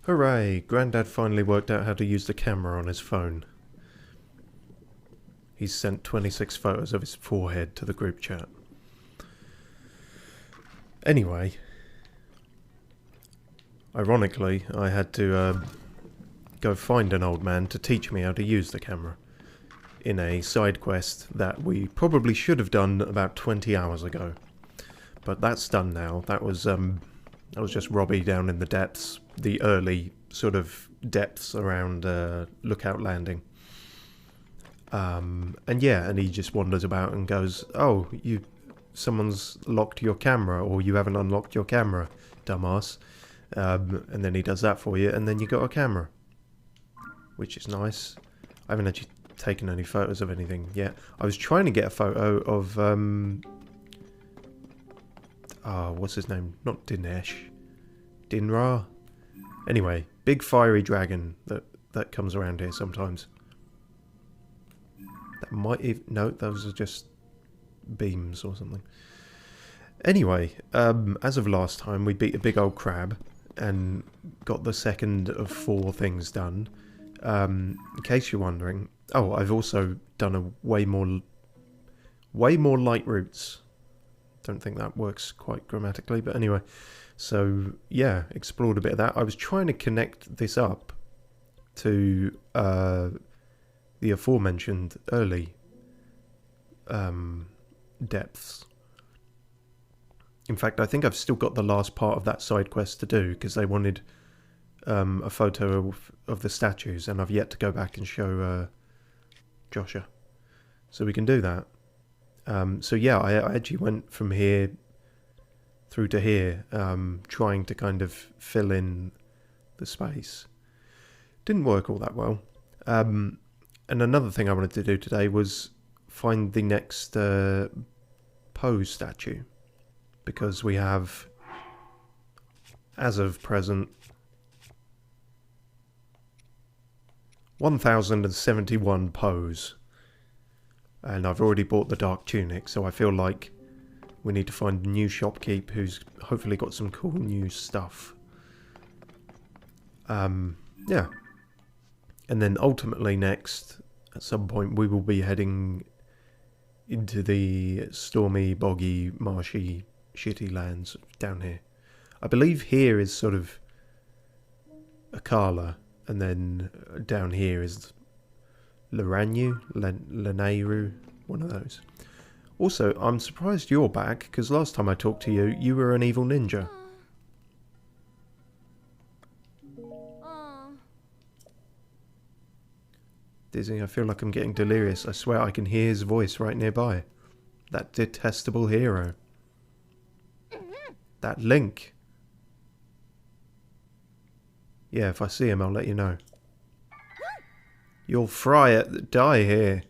Hooray! Grandad finally worked out how to use the camera on his phone. He's sent 26 photos of his forehead to the group chat. Anyway, ironically, I had to go find an old man to teach me how to use the camera in a side quest that we probably should have done about 20 hours ago. But that's done now. That was just Robbie down in the depths, the early sort of depths around Lookout Landing. And yeah, and he just wanders about and goes, "Oh, someone's locked your camera, or you haven't unlocked your camera, dumbass." And then he does that for you, and then you got a camera, which is nice. I haven't actually taken any photos of anything yet. I was trying to get a photo of what's his name? Not Dinesh, Dinra. Anyway, big fiery dragon that comes around here sometimes. That might even, no, those are just beams or something. Anyway, as of last time, we beat a big old crab and got the second of 4 things done. In case you're wondering, oh, I've also done a way more light routes. Don't think that works quite grammatically, but anyway. So yeah, explored a bit of that. I was trying to connect this up to the aforementioned early depths. In fact, I think I've still got the last part of that side quest to do, because they wanted a photo of the statues, and I've yet to go back and show Joshua. So we can do that. So yeah, I actually went from here through to here, trying to kind of fill in the space. Didn't work all that well. And another thing I wanted to do today was find the next pose statue, because we have, as of present, 1071 pose, and I've already bought the dark tunic, so I feel like we need to find a new shopkeep who's hopefully got some cool new stuff. Yeah. And then ultimately next, at some point, we will be heading into the stormy, boggy, marshy, shitty lands down here. I believe here is sort of Akala, and then down here is Lanayru, one of those. Also, I'm surprised you're back, because last time I talked to you, you were an evil ninja. Dizzy, I feel like I'm getting delirious. I swear I can hear his voice right nearby. That detestable hero. That Link. Yeah, if I see him, I'll let you know. You'll die here.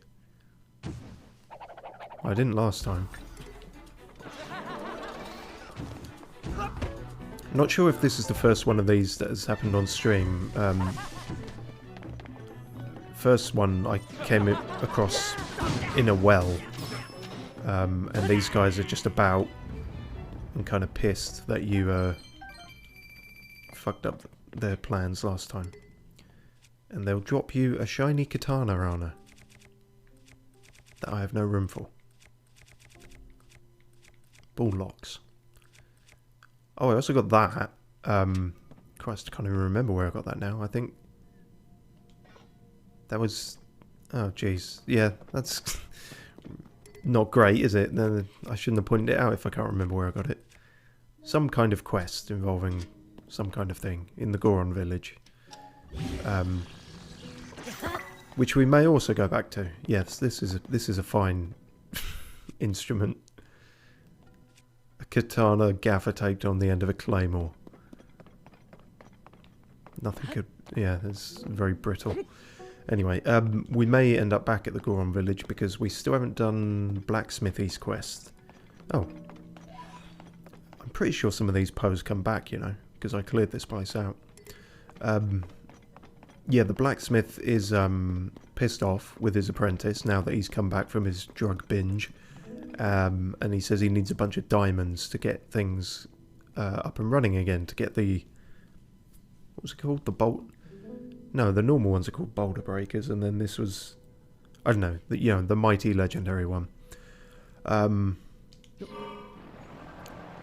I didn't last time. Not sure if this is the first one of these that has happened on stream. First one I came across in a well. And these guys are just about and kind of pissed that you fucked up their plans last time. And they'll drop you a shiny katana, Rana, that I have no room for. Ball locks. Oh, I also got that. Christ, I can't even remember where I got that now. I think that was... Oh, jeez. Yeah, that's not great, is it? No, I shouldn't have pointed it out if I can't remember where I got it. Some kind of quest involving some kind of thing in the Goron village. Which we may also go back to. Yes, this is a fine instrument. A katana gaffer taped on the end of a claymore. Nothing could... Yeah, it's very brittle. Anyway, we may end up back at the Goron village because we still haven't done Blacksmithy's quest. Oh. I'm pretty sure some of these pose come back, you know, because I cleared this place out. Yeah, the blacksmith is pissed off with his apprentice now that he's come back from his drug binge. And he says he needs a bunch of diamonds to get things up and running again, to get the What was it called? The bolt? No, the normal ones are called boulder breakers, and then this was, I don't know, the mighty legendary one.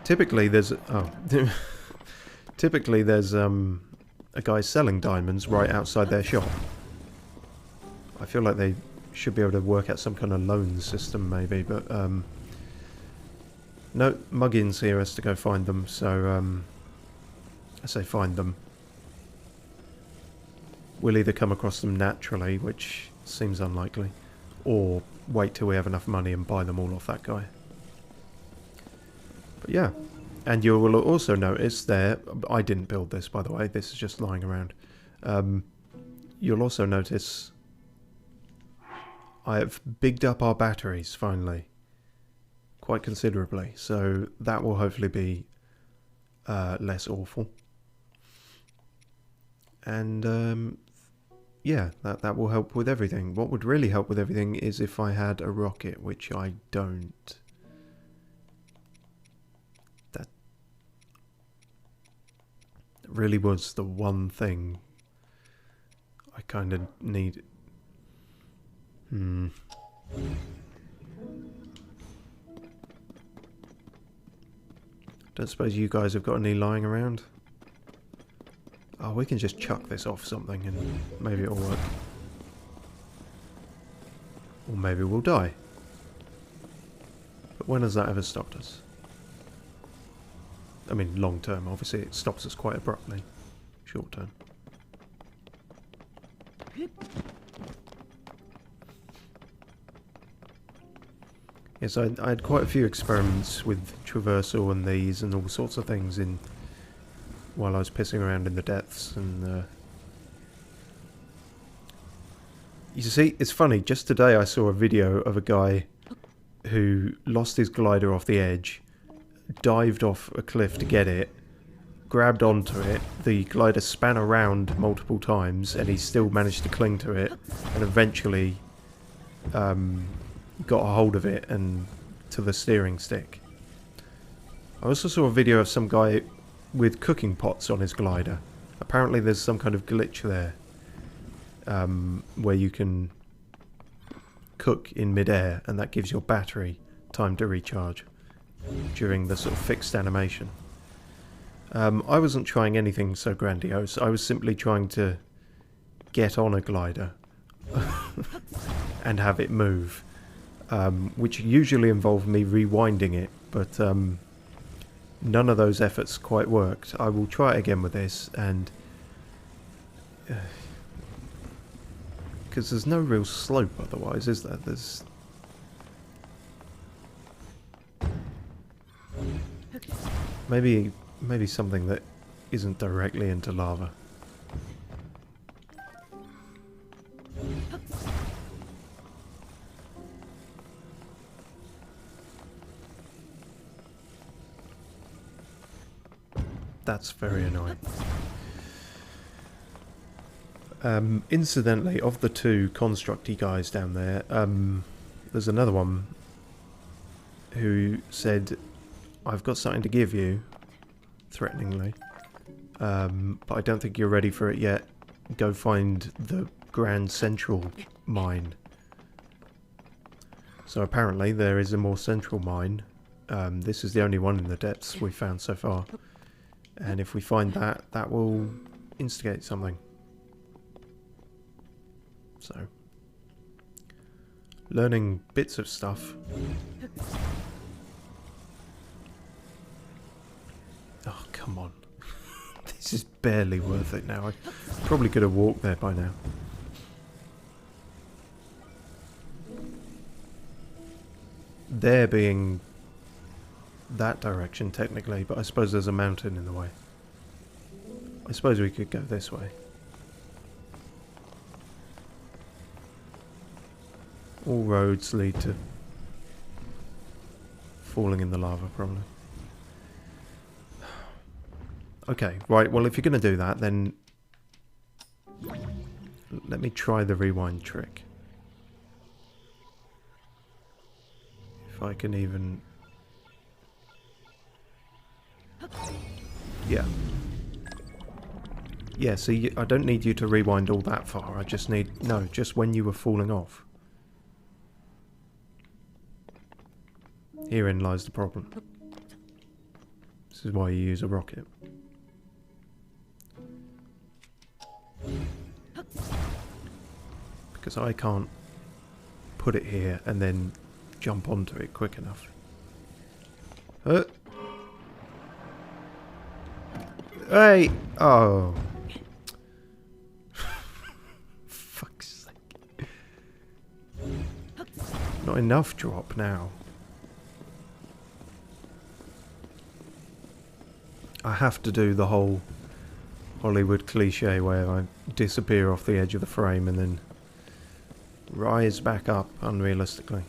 Typically there's typically there's a guy selling diamonds right outside their shop. I feel like they should be able to work out some kind of loan system maybe, but no, Muggins here has to go find them, so I say find them. We'll either come across them naturally, which seems unlikely, or wait till we have enough money and buy them all off that guy. But yeah, and you will also notice there, I didn't build this by the way, this is just lying around. You'll also notice I have bigged up our batteries finally, quite considerably, so that will hopefully be less awful. And yeah, that will help with everything. What would really help with everything is if I had a rocket, which I don't. That really was the one thing I kind of need. Don't suppose you guys have got any lying around? Oh, we can just chuck this off something and maybe it'll work. Or maybe we'll die. But when has that ever stopped us? I mean, long term, obviously it stops us quite abruptly. Short term. Yes, I had quite a few experiments with traversal and these and all sorts of things in while I was pissing around in the depths, and you see, it's funny, just today I saw a video of a guy who lost his glider off the edge, dived off a cliff to get it, grabbed onto it, the glider span around multiple times and he still managed to cling to it, and eventually got a hold of it and to the steering stick. I also saw a video of some guy with cooking pots on his glider. Apparently there's some kind of glitch there where you can cook in mid-air and that gives your battery time to recharge during the sort of fixed animation. I wasn't trying anything so grandiose. I was simply trying to get on a glider and have it move, which usually involved me rewinding it, but none of those efforts quite worked. I will try it again with this, and because there's no real slope otherwise, is there? There's maybe something that isn't directly into lava. That's very annoying. Incidentally, of the two constructy guys down there, there's another one who said, "I've got something to give you," threateningly, but I don't think you're ready for it yet. Go find the Grand Central mine. So apparently there is a more central mine. This is the only one in the depths we've found so far. And if we find that, that will instigate something. So, learning bits of stuff. Oh, come on. This is barely worth it now. I probably could have walked there by now. There being that direction technically, but I suppose there's a mountain in the way. I suppose we could go this way. All roads lead to falling in the lava, probably. Okay, right, well if you're going to do that, then let me try the rewind trick. If I can even... Yeah. Yeah, see, I don't need you to rewind all that far. I just need... No, just when you were falling off. Herein lies the problem. This is why you use a rocket. Because I can't put it here and then jump onto it quick enough. Hey! Oh. Fuck's sake. Not enough drop now. I have to do the whole Hollywood cliche where I disappear off the edge of the frame and then rise back up unrealistically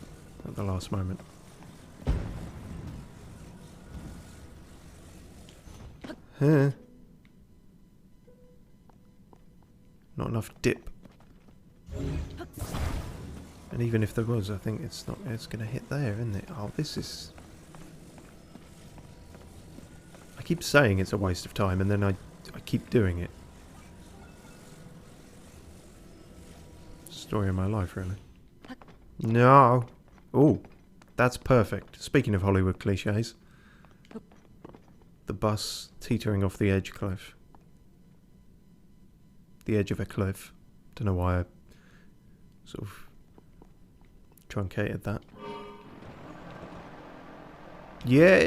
at the last moment. Huh. Not enough dip. And even if there was, I think it's not. It's going to hit there, isn't it? Oh, this is... I keep saying it's a waste of time, and then I keep doing it. Story of my life, really. No. Oh, that's perfect. Speaking of Hollywood cliches. The bus teetering off the edge cliff. The edge of a cliff. Don't know why I sort of truncated that. Yeah.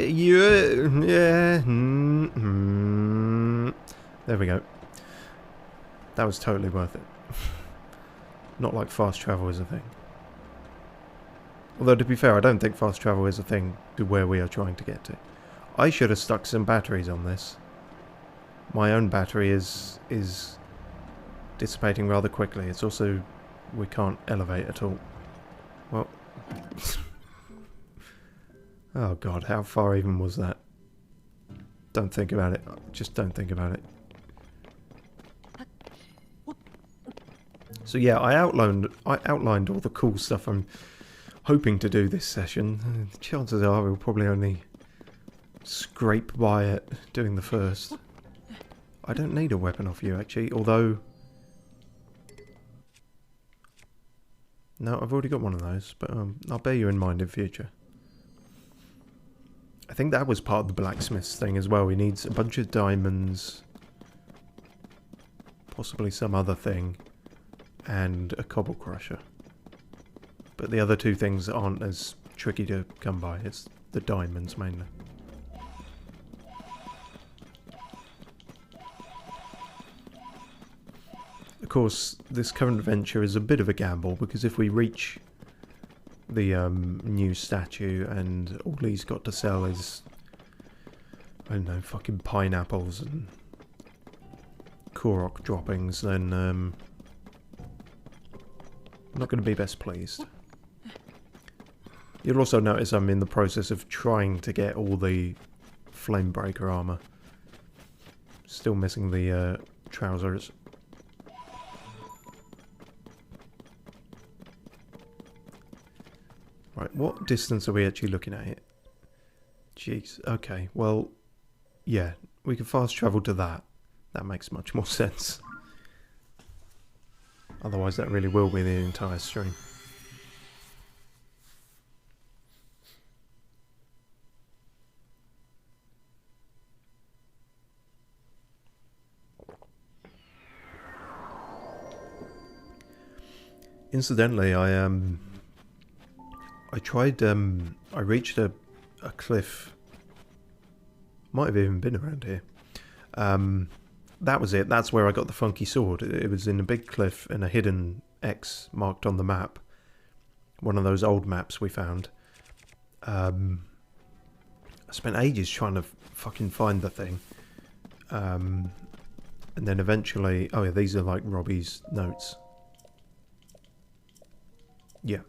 There we go. That was totally worth it. Not like fast travel is a thing. Although, to be fair, I don't think fast travel is a thing to where we are trying to get to. I should have stuck some batteries on this. My own battery is dissipating rather quickly. It's also... we can't elevate at all. Well... oh god, how far even was that? Don't think about it. Just don't think about it. So yeah, I outlined all the cool stuff I'm hoping to do this session. The chances are we'll probably only scrape by it doing the first. I don't need a weapon off you actually, although... no, I've already got one of those, but I'll bear you in mind in future. I think that was part of the blacksmith's thing as well. He needs a bunch of diamonds, possibly some other thing, and a cobble crusher. But the other two things aren't as tricky to come by. It's the diamonds mainly. Of course, this current venture is a bit of a gamble, because if we reach the new statue and all he's got to sell is, I don't know, fucking pineapples and Korok droppings, then I'm not going to be best pleased. You'll also notice I'm in the process of trying to get all the Flamebreaker armor. Still missing the trousers. Right, what distance are we actually looking at here? Jeez, okay, well, yeah, we can fast travel to that. That makes much more sense. Otherwise that really will be the entire stream. Incidentally, I tried, I reached a cliff, might have even been around here. That was it, that's where I got the funky sword. It was in a big cliff and a hidden X marked on the map. One of those old maps we found. I spent ages trying to fucking find the thing. And then eventually, oh yeah, these are like Robbie's notes. Yeah.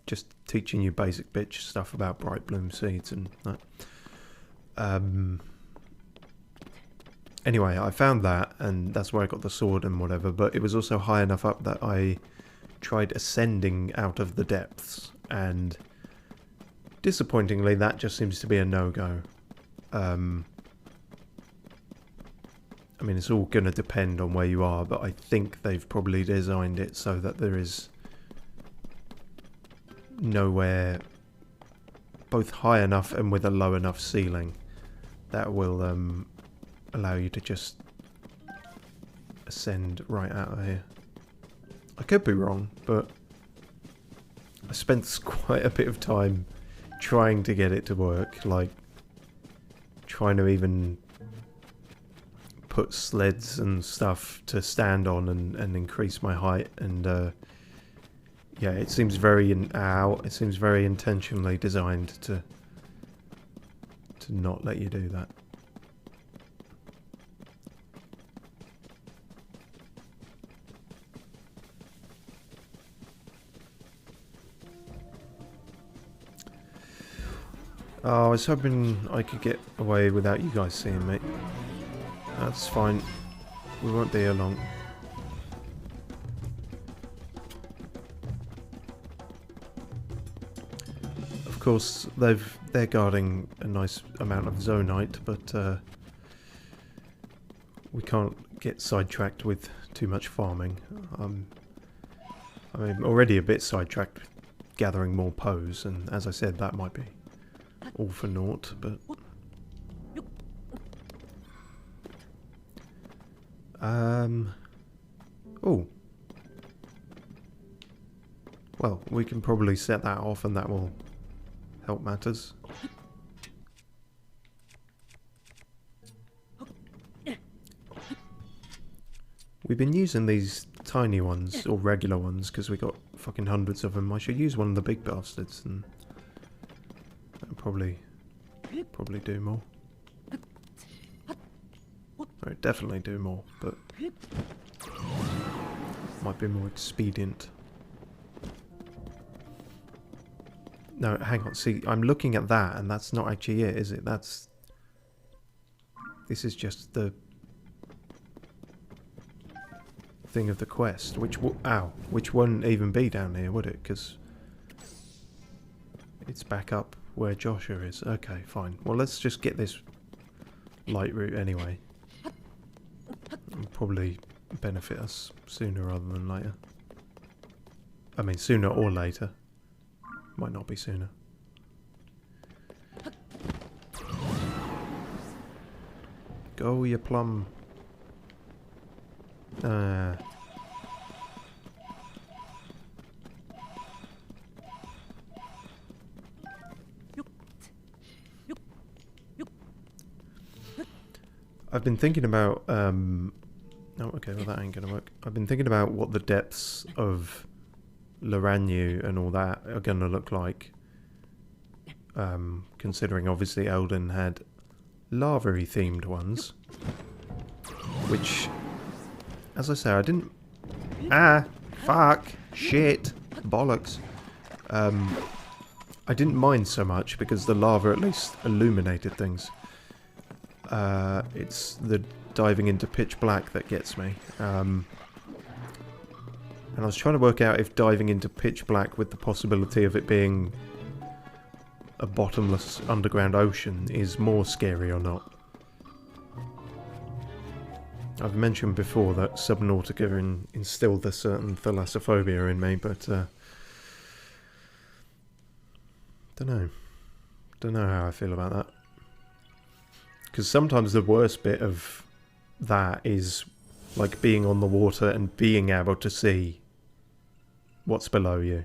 Just teaching you basic bitch stuff about bright bloom seeds and that. Anyway, I found that, and that's where I got the sword and whatever, but it was also high enough up that I tried ascending out of the depths, and disappointingly that just seems to be a no-go. I mean, it's all going to depend on where you are, but I think they've probably designed it so that there is nowhere both high enough and with a low enough ceiling that will allow you to just ascend right out of here. I could be wrong, but I spent quite a bit of time trying to get it to work, like trying to even put sleds and stuff to stand on and increase my height, and yeah, it seems very it seems very intentionally designed to not let you do that. Oh, I was hoping I could get away without you guys seeing me. That's fine. We won't be here long. Of course, they're guarding a nice amount of zonite, but we can't get sidetracked with too much farming. I'm already a bit sidetracked gathering more pose, and as I said, that might be all for naught, but oh, well, we can probably set that off and that will help matters. We've been using these tiny ones, or regular ones, because we got fucking hundreds of them. I should use one of the big bastards, and that'll probably do more. Or definitely do more, but might be more expedient. No, hang on. See, I'm looking at that, and that's not actually it, is it? This is just the thing of the quest, which wouldn't even be down here, would it? Because it's back up where Joshua is. Okay, fine. Well, let's just get this light route anyway. It'll probably benefit us sooner rather than later. I mean, sooner or later. Might not be sooner. Go, you plum. I've been thinking about oh, okay, well that ain't gonna work. I've been thinking about what the depths of Loranu and all that are gonna look like, considering obviously Elden had lava-y themed ones, which, as I say, I didn't... fuck, shit, bollocks. I didn't mind so much because the lava at least illuminated things. It's the diving into pitch black that gets me. And I was trying to work out if diving into pitch black with the possibility of it being a bottomless underground ocean is more scary or not. I've mentioned before that Subnautica instilled a certain thalassophobia in me, but don't know how I feel about that. Because sometimes the worst bit of that is like being on the water and being able to see what's below you.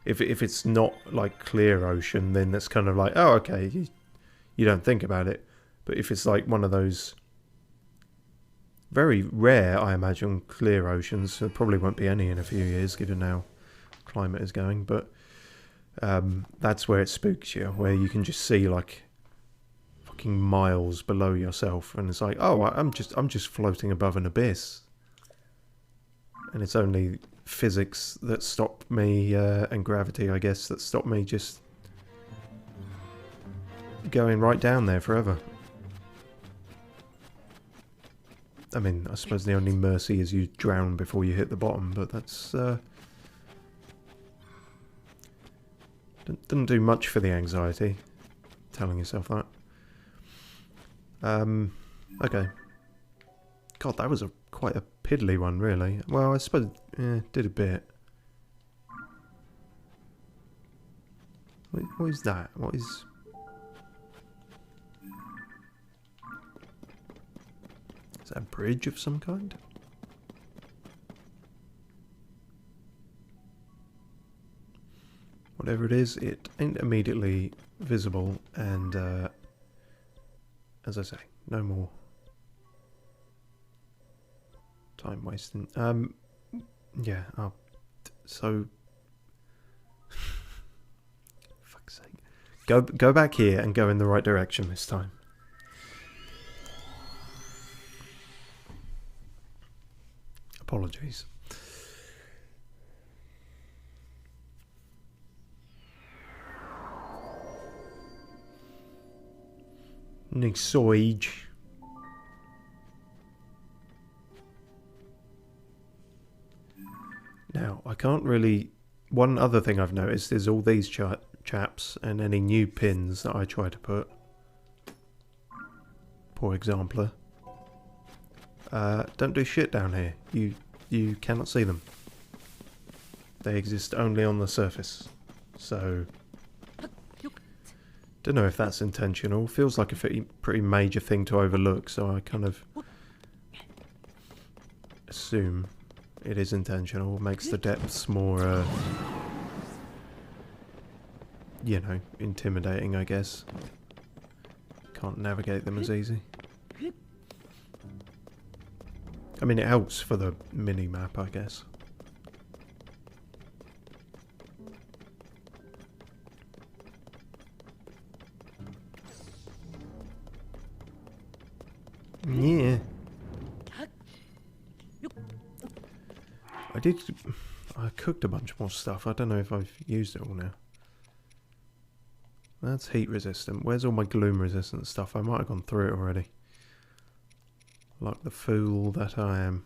If it's not like clear ocean, then that's kind of like, oh, okay, you don't think about it. But if it's like one of those very rare, I imagine, clear oceans, there probably won't be any in a few years, given how climate is going, but that's where it spooks you, where you can just see like fucking miles below yourself, and it's like, oh, I'm just floating above an abyss, and it's only physics that stop me, and gravity, I guess, that stop me just going right down there forever. I mean, I suppose the only mercy is you drown before you hit the bottom, but that's doesn't do much for the anxiety, telling yourself that. Okay. God, that was quite a piddly one, really. Well, I suppose did a bit. What is that? What is... Is that a bridge of some kind? Whatever it is, it ain't immediately visible, and as I say, no more time wasting. Yeah. Oh, so fuck's sake, go back here and go in the right direction this time. Apologies. Nisoige. Now, I can't really... One other thing I've noticed is all these chaps and any new pins that I try to put. Poor exemplar. Don't do shit down here. You cannot see them. They exist only on the surface. So... Don't know if that's intentional. Feels like a pretty major thing to overlook, so I kind of assume it is intentional. Makes the depths more, you know, intimidating, I guess. Can't navigate them as easy. I mean, it helps for the mini-map, I guess. Yeah. I cooked a bunch more stuff. I don't know if I've used it all now. That's heat resistant. Where's all my gloom resistant stuff? I might have gone through it already. Like the fool that I am.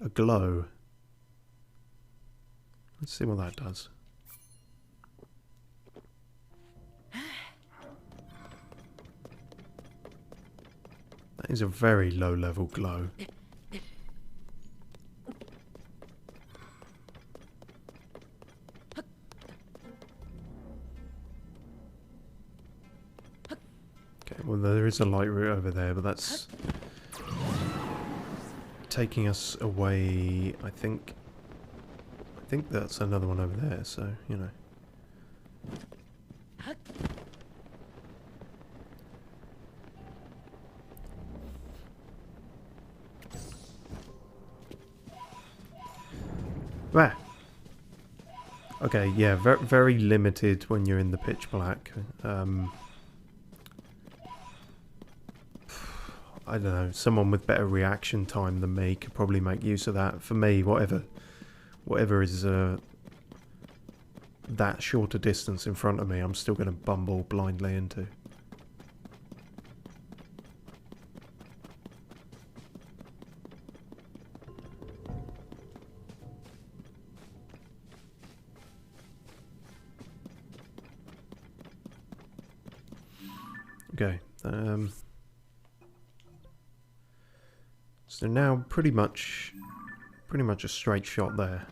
A glow. Let's see what that does. That is a very low level glow. Okay, well there is a light route over there, but that's taking us away, I think that's another one over there, so, you know. Ah. Okay, yeah, very limited when you're in the pitch black. I don't know, someone with better reaction time than me could probably make use of that. For me, whatever is that shorter distance in front of me, I'm still going to bumble blindly into. Okay, so now pretty much a straight shot there.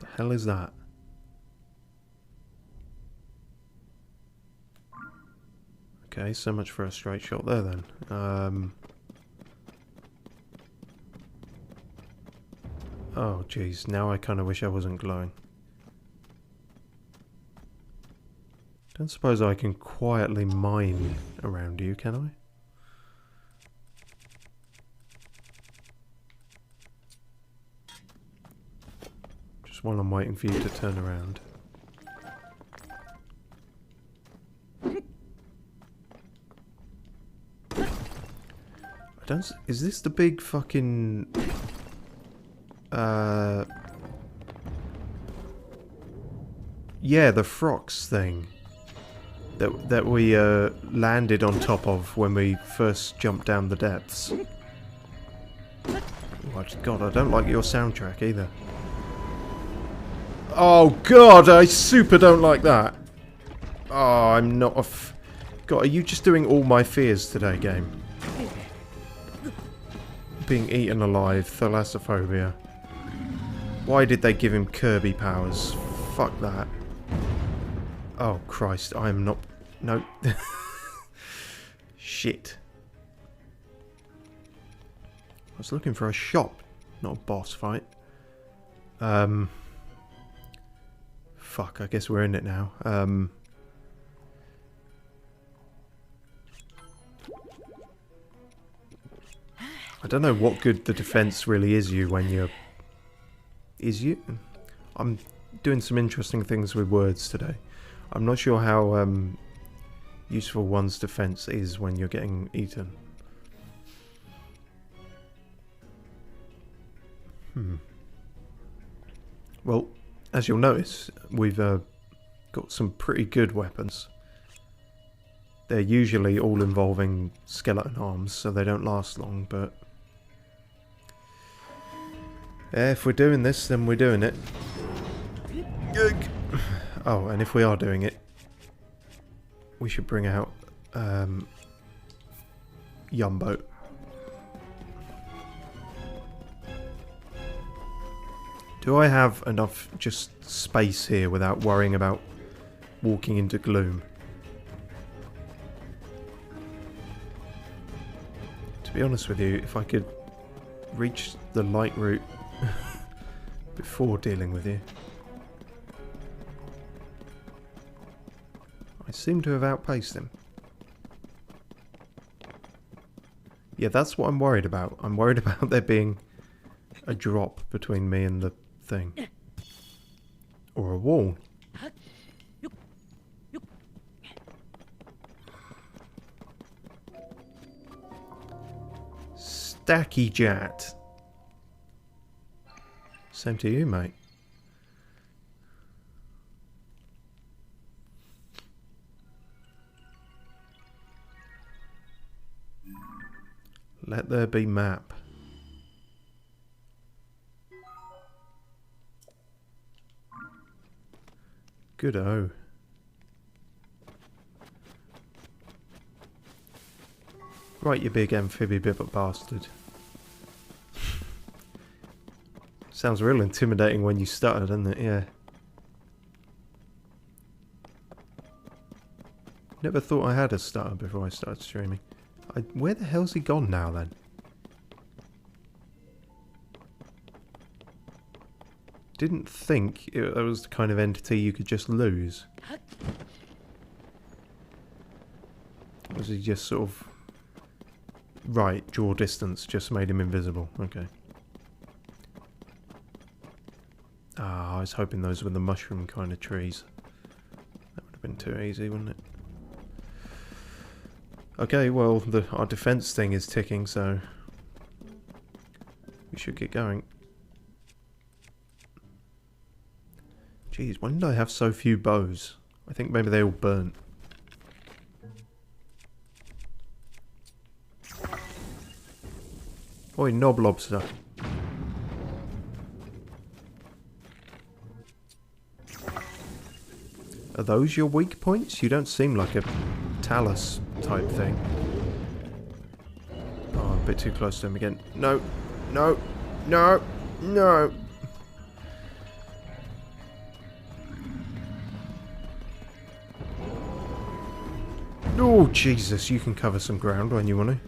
The hell is that? Okay, so much for a straight shot there then. Oh jeez, now I kind of wish I wasn't glowing. Don't suppose I can quietly mine around you, can I? Just while I'm waiting for you to turn around. Is this the big fucking... yeah, the Frox thing that we landed on top of when we first jumped down the depths. Oh God, I don't like your soundtrack either. Oh god, I super don't like that. Oh, I'm not a God, are you just doing all my fears today, game? Being eaten alive, thalassophobia. Why did they give him Kirby powers? Fuck that. Oh Christ, I am not... No. Shit. I was looking for a shop, not a boss fight. Fuck, I guess we're in it now. I don't know what good the defense really is you when you're... Is you? I'm doing some interesting things with words today. I'm not sure how useful one's defense is when you're getting eaten. Well, as you'll notice, we've got some pretty good weapons. They're usually all involving skeleton arms, so they don't last long, but... if we're doing this, then we're doing it. Oh, and if we are doing it, we should bring out Yumbo. Do I have enough just space here without worrying about walking into gloom? To be honest with you, if I could reach the light route before dealing with you. I seem to have outpaced him. Yeah, that's what I'm worried about. I'm worried about there being a drop between me and the thing. Or a wall. Stacky Jat. Same to you, mate. Let there be map. Good-o. Right, you big amphibious bastard. Sounds real intimidating when you stutter, doesn't it? Yeah. Never thought I had a stutter before I started streaming. Where the hell's he gone now then? Didn't think it was the kind of entity you could just lose. Was he just sort of... Right, draw distance just made him invisible. Okay. Ah, I was hoping those were the mushroom kind of trees. That would have been too easy, wouldn't it? Okay, well, our defense thing is ticking, so we should get going. Jeez, when did I have so few bows? I think maybe they all burnt. Oi, knob lobster. Are those your weak points? You don't seem like a talus type thing. Oh, I'm a bit too close to him again. No, no, no, no. Oh, Jesus, you can cover some ground when you want to.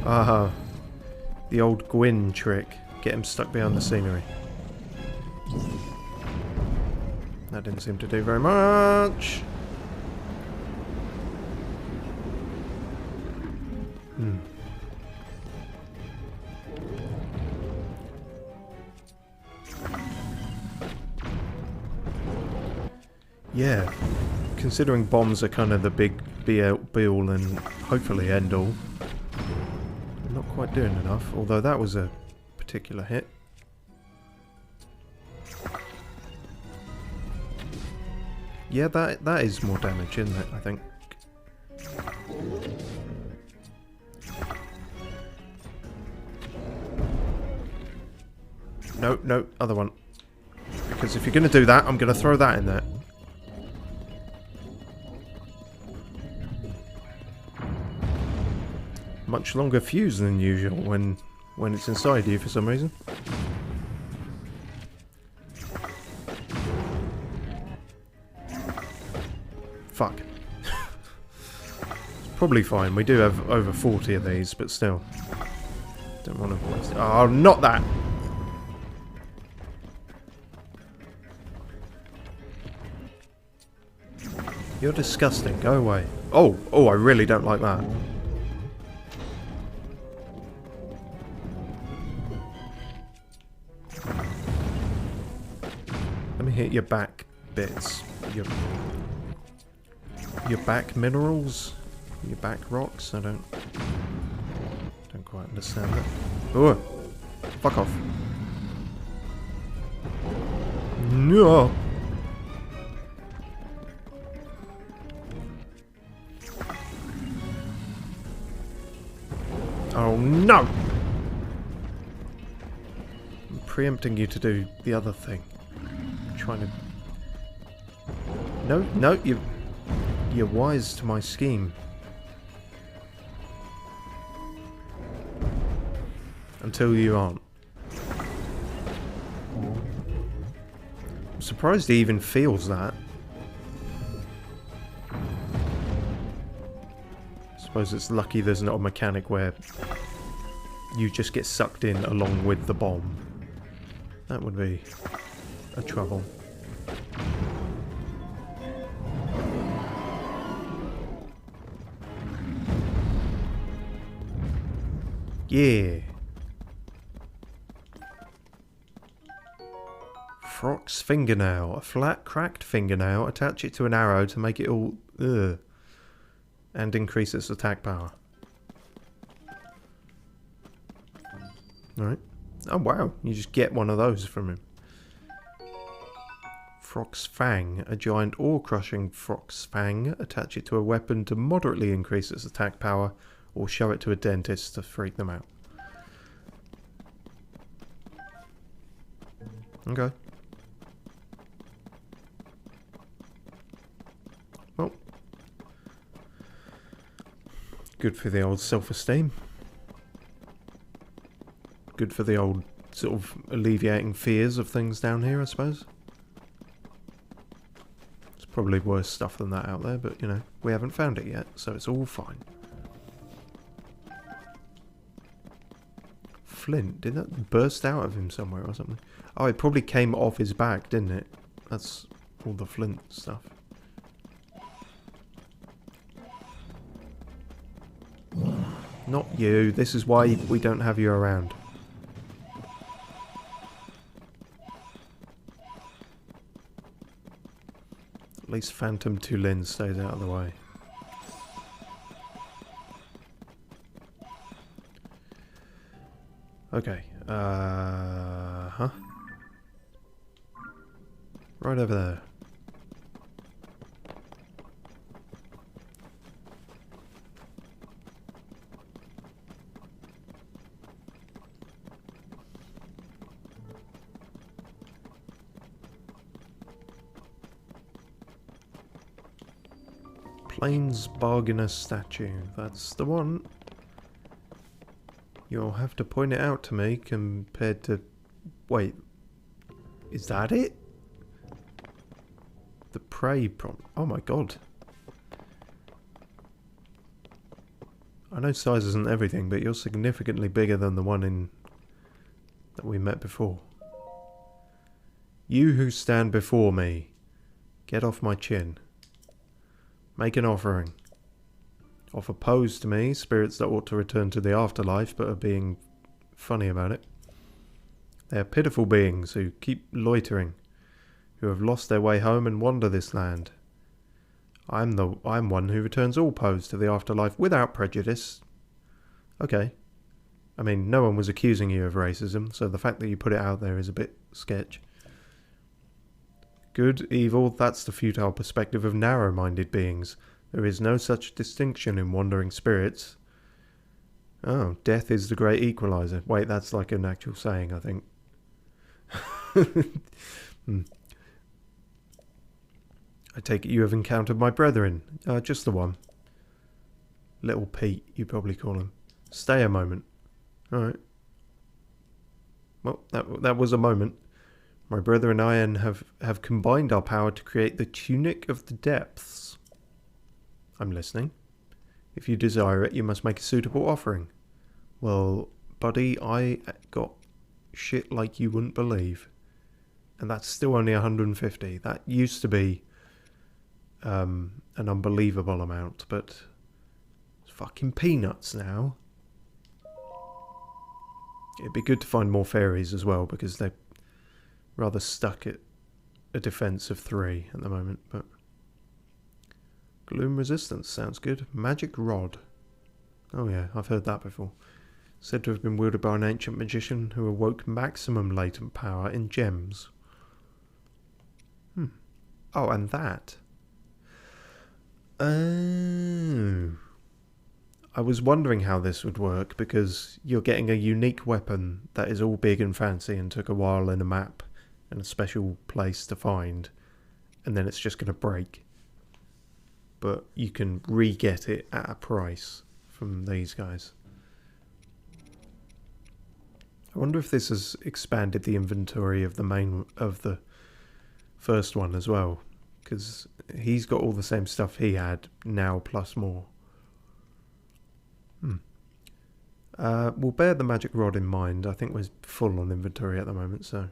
Aha. The old Gwyn trick. Get him stuck behind the scenery. That didn't seem to do very much. Yeah, considering bombs are kind of the big be-all and hopefully end-all. I'm not quite doing enough, although that was a particular hit. Yeah, that is more damage, isn't it, I think? No, no, other one. Because if you're going to do that, I'm going to throw that in there. Much longer fuse than usual when it's inside you for some reason. Fuck. It's probably fine. We do have over 40 of these, but still. Don't want to waste it. Oh, not that! You're disgusting. Go away. Oh, oh, I really don't like that. Let me hit your back bits. Your back minerals? Your back rocks? I don't quite understand that. Oh, fuck off. No. Oh no! I'm preempting you to do the other thing. I'm trying to... No, no, you're wise to my scheme. Until you aren't. I'm surprised he even feels that. Suppose it's lucky there's not a mechanic where you just get sucked in along with the bomb. That would be a trouble. Yeah. Frog's fingernail. A flat, cracked fingernail. Attach it to an arrow to make it all... Ugh. And increase its attack power. Alright. Oh wow, you just get one of those from him. Frog's Fang. A giant ore-crushing Frog's Fang. Attach it to a weapon to moderately increase its attack power, or show it to a dentist to freak them out. Okay. Well. Good for the old self-esteem. Good for the old sort of alleviating fears of things down here, I suppose. There's probably worse stuff than that out there, but you know, we haven't found it yet, so it's all fine. Flint, did that burst out of him somewhere or something? Oh, it probably came off his back, didn't it? That's all the flint stuff. Not you. This is why we don't have you around. At least Phantom Tulin stays out of the way. Okay. Huh? Right over there. Plains Bargainer statue. That's the one. You'll have to point it out to me compared to... Wait. Is that it? The prey prompt. Oh my god. I know size isn't everything, but you're significantly bigger than the one that we met before. You who stand before me, get off my chin. Make an offering. Offer pose to me, spirits that ought to return to the afterlife but are being funny about it. They are pitiful beings who keep loitering, who have lost their way home and wander this land. I'm one who returns all pose to the afterlife without prejudice. Okay. I mean, no one was accusing you of racism, so the fact that you put it out there is a bit sketch. Good, evil, that's the futile perspective of narrow-minded beings. There is no such distinction in wandering spirits. Oh, death is the great equalizer. Wait, that's like an actual saying, I think. Hmm. I take it you have encountered my brethren. Just the one. Little Pete, you probably call him. Stay a moment. Alright. Well, that was a moment. My brother and I have combined our power to create the Tunic of the Depths. I'm listening. If you desire it, you must make a suitable offering. Well, buddy, I got shit like you wouldn't believe. And that's still only 150. That used to be an unbelievable amount, but it's fucking peanuts now. It'd be good to find more fairies as well, because they're rather stuck at a defense of 3 at the moment. But gloom resistance sounds good. Magic rod. Oh yeah, I've heard that before. Said to have been wielded by an ancient magician who awoke maximum latent power in gems. Oh, and that. Oh. I was wondering how this would work, because you're getting a unique weapon that is all big and fancy and took a while in a map and a special place to find, and then it's just going to break. But you can re-get it at a price from these guys. I wonder if this has expanded the inventory of the first one as well, because he's got all the same stuff he had now plus more. We'll bear the magic rod in mind. I think we're full on inventory at the moment, so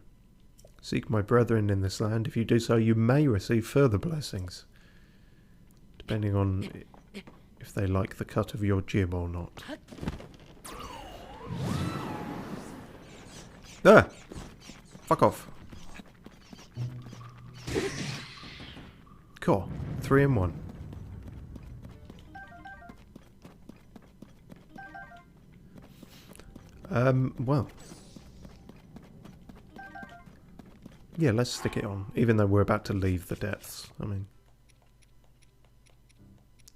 seek my brethren in this land. If you do so, you may receive further blessings, depending on if they like the cut of your jib or not. Ah! Fuck off. Cool. 3 in 1. Well. Yeah, let's stick it on. Even though we're about to leave the depths. I mean,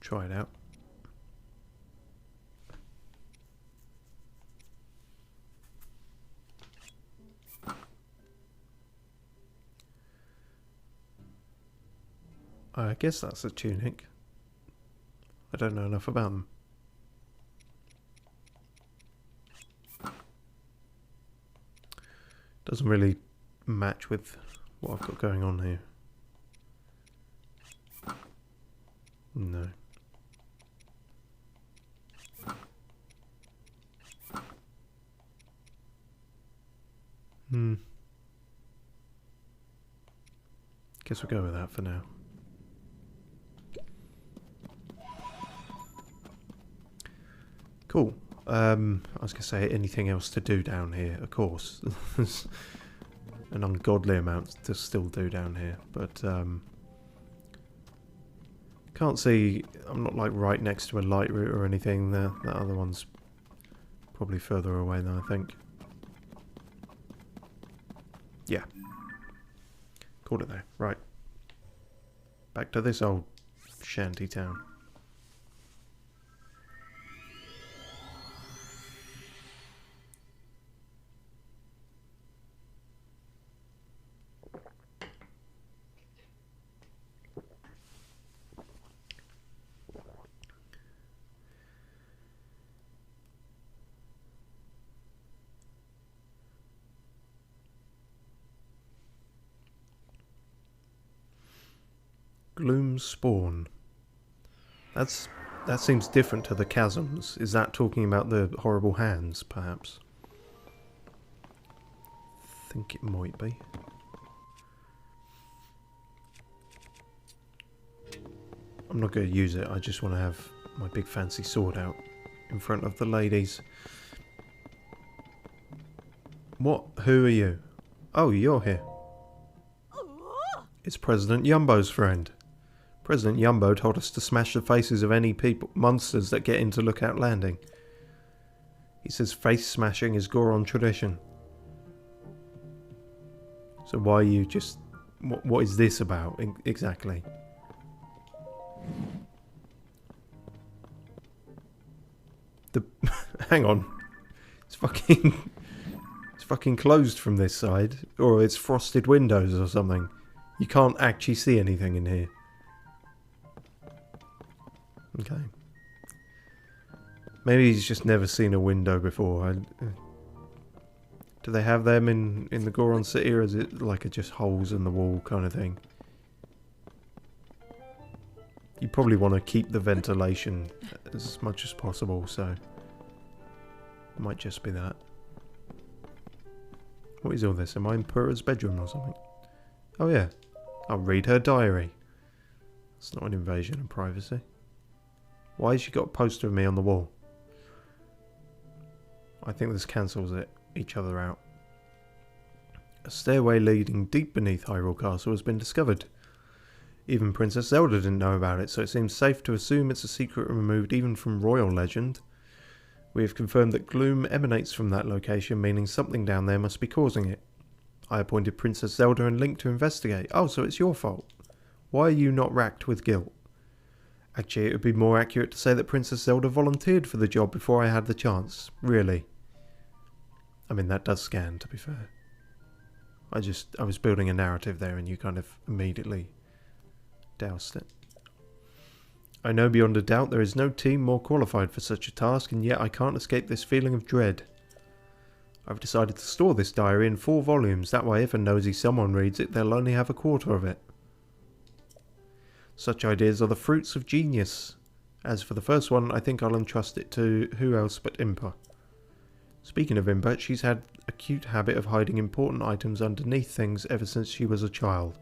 try it out. I guess that's a tunic. I don't know enough about them. Doesn't really match with what I've got going on here. No. Guess we'll go with that for now. Cool. I was going to say anything else to do down here, of course. There's an ungodly amount to still do down here, but can't see, I'm not like right next to a light route or anything. That other one's probably further away than I think. Yeah. Called it there. Right. Back to this old shanty town. Gloom spawn. That seems different to the chasms. Is that talking about the horrible hands, perhaps? I think it might be. I'm not going to use it. I just want to have my big fancy sword out in front of the ladies. What? Who are you? Oh, you're here. It's President Yumbo's friend. President Yumbo told us to smash the faces of any monsters that get into Lookout Landing. He says face smashing is Goron tradition. So why are you just... What is this about exactly? Hang on. It's fucking closed from this side. Or it's frosted windows or something. You can't actually see anything in here. Okay. Maybe he's just never seen a window before. Do they have them in the Goron City, or is it like just holes in the wall kind of thing? You probably want to keep the ventilation as much as possible, so it might just be that. What is all this? Am I in Pura's bedroom or something? Oh yeah, I'll read her diary. It's not an invasion of privacy. Why has she got a poster of me on the wall? I think this cancels each other out. A stairway leading deep beneath Hyrule Castle has been discovered. Even Princess Zelda didn't know about it, so it seems safe to assume it's a secret removed even from royal legend. We have confirmed that gloom emanates from that location, meaning something down there must be causing it. I appointed Princess Zelda and Link to investigate. Oh, so it's your fault. Why are you not racked with guilt? Actually, it would be more accurate to say that Princess Zelda volunteered for the job before I had the chance. Really. I mean, that does scan, to be fair. I was building a narrative there and you kind of immediately doused it. I know beyond a doubt there is no team more qualified for such a task, and yet I can't escape this feeling of dread. I've decided to store this diary in 4 volumes, that way if a nosy someone reads it, they'll only have a quarter of it. Such ideas are the fruits of genius. As for the first one, I think I'll entrust it to who else but Impa. Speaking of Impa, she's had a cute habit of hiding important items underneath things ever since she was a child.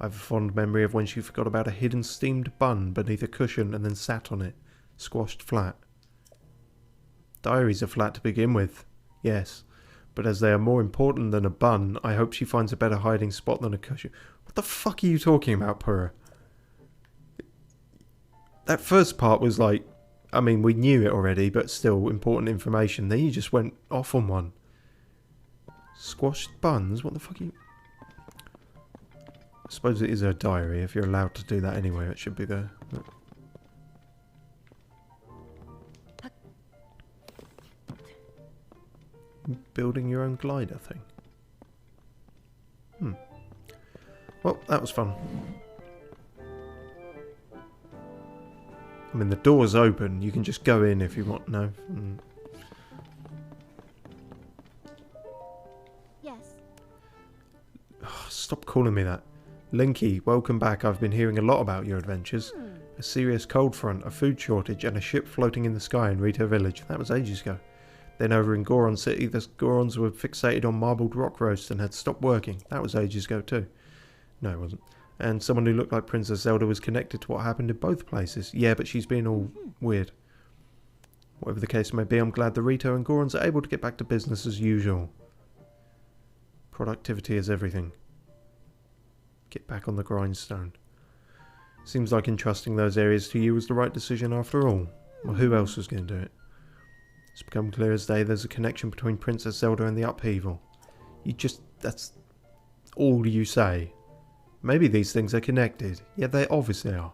I have a fond memory of when she forgot about a hidden steamed bun beneath a cushion and then sat on it, squashed flat. Diaries are flat to begin with, yes, but as they are more important than a bun, I hope she finds a better hiding spot than a cushion. What the fuck are you talking about, Pura? That first part was like, I mean, we knew it already, but still important information. Then you just went off on one. Squashed buns? What the fuck are you... I suppose it is her diary. If you're allowed to do that anyway, it should be there. Building your own glider thing. Well, that was fun. I mean, the door's open. You can just go in if you want. No. Yes. Oh, stop calling me that. Linky, welcome back. I've been hearing a lot about your adventures. A serious cold front, a food shortage, and a ship floating in the sky in Rito Village. That was ages ago. Then over in Goron City, the Gorons were fixated on marbled rock roast and had stopped working. That was ages ago too. No, it wasn't. And someone who looked like Princess Zelda was connected to what happened in both places. Yeah, but she's been all weird. Whatever the case may be, I'm glad the Rito and Gorons are able to get back to business as usual. Productivity is everything. Get back on the grindstone. Seems like entrusting those areas to you was the right decision after all. Well, who else was going to do it? It's become clear as day there's a connection between Princess Zelda and the upheaval. That's all you say. Maybe these things are connected. Yeah, they obviously are.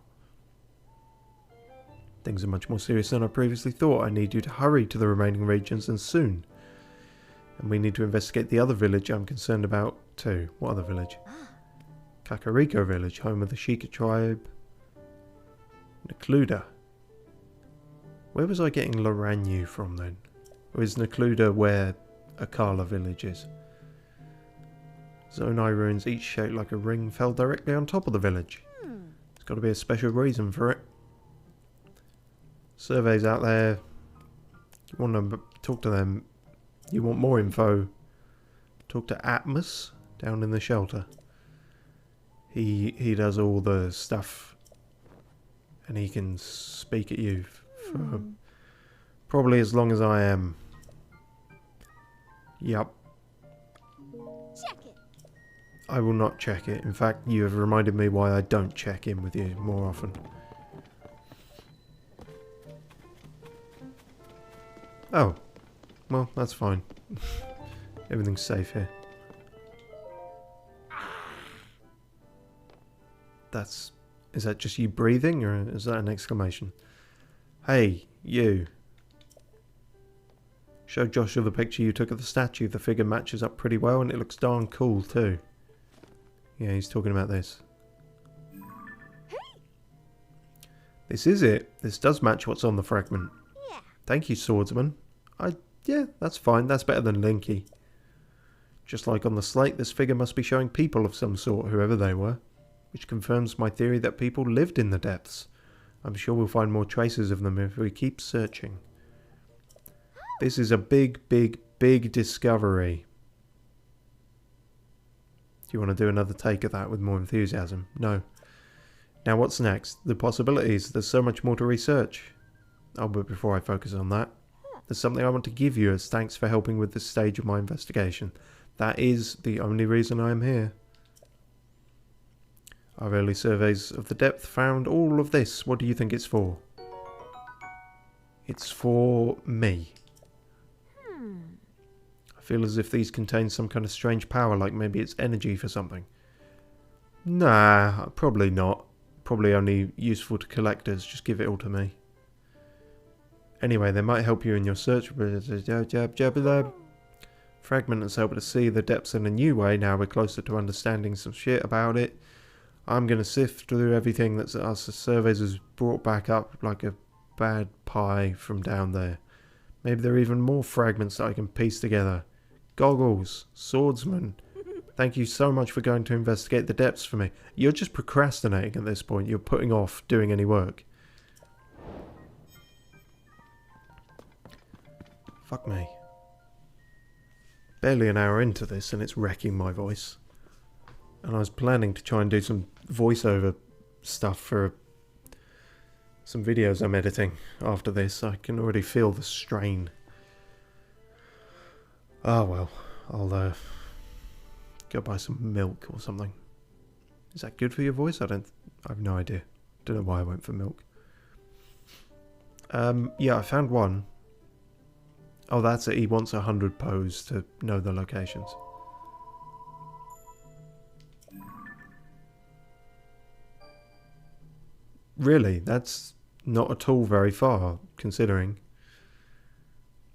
Things are much more serious than I previously thought. I need you to hurry to the remaining regions and soon. And we need to investigate the other village I'm concerned about too. What other village? Kakariko village, home of the Sheikah tribe. Necluda. Where was I getting Loranyu from then? Or is Necluda where Akala village is? Zonai ruins, each shaped like a ring, fell directly on top of the village. There's got to be a special reason for it. Surveys out there. You want to talk to them. You want more info. Talk to Atmos down in the shelter. He does all the stuff. And he can speak at you for probably as long as I am. Yup. Check it. I will not check it. In fact, you have reminded me why I don't check in with you more often. Oh. Well, that's fine. Everything's safe here. Is that just you breathing, or is that an exclamation? Hey, you. Show Joshua the picture you took of the statue. The figure matches up pretty well and it looks darn cool too. Yeah, he's talking about this. This is it. This does match what's on the fragment. Yeah. Thank you, swordsman. Yeah, that's fine. That's better than Linky. Just like on the slate, this figure must be showing people of some sort, whoever they were. Which confirms my theory that people lived in the depths. I'm sure we'll find more traces of them if we keep searching. This is a big, big, big discovery. Do you want to do another take of that with more enthusiasm? No. Now what's next? The possibilities. There's so much more to research. Oh, but before I focus on that, there's something I want to give you as thanks for helping with this stage of my investigation. That is the only reason I am here. Our early surveys of the depth found all of this. What do you think it's for? It's for me. I feel as if these contain some kind of strange power, like maybe it's energy for something. Nah, probably not. Probably only useful to collectors. Just give it all to me. Anyway, they might help you in your search. Fragment has helped us see the depths in a new way. Now we're closer to understanding some shit about it. I'm going to sift through everything that us surveys has brought back up like a bad pie from down there. Maybe there are even more fragments that I can piece together. Goggles, swordsman. Thank you so much for going to investigate the depths for me. You're just procrastinating at this point. You're putting off doing any work. Fuck me. Barely an hour into this and it's wrecking my voice. And I was planning to try and do some voiceover stuff for some videos I'm editing after this. I can already feel the strain. Oh well, I'll go buy some milk or something. Is that good for your voice? I have no idea. Don't know why I went for milk. Yeah, I found one. Oh, that's it. He wants 100 pose to know the locations. Really? That's not at all very far, considering.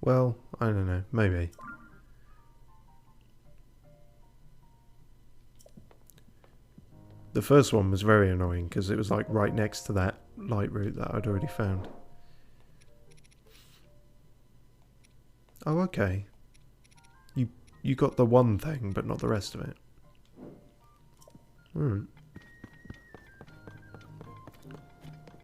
Well, I don't know. Maybe. The first one was very annoying because it was like right next to that light route that I'd already found. Oh, okay. You got the one thing, but not the rest of it. Alright.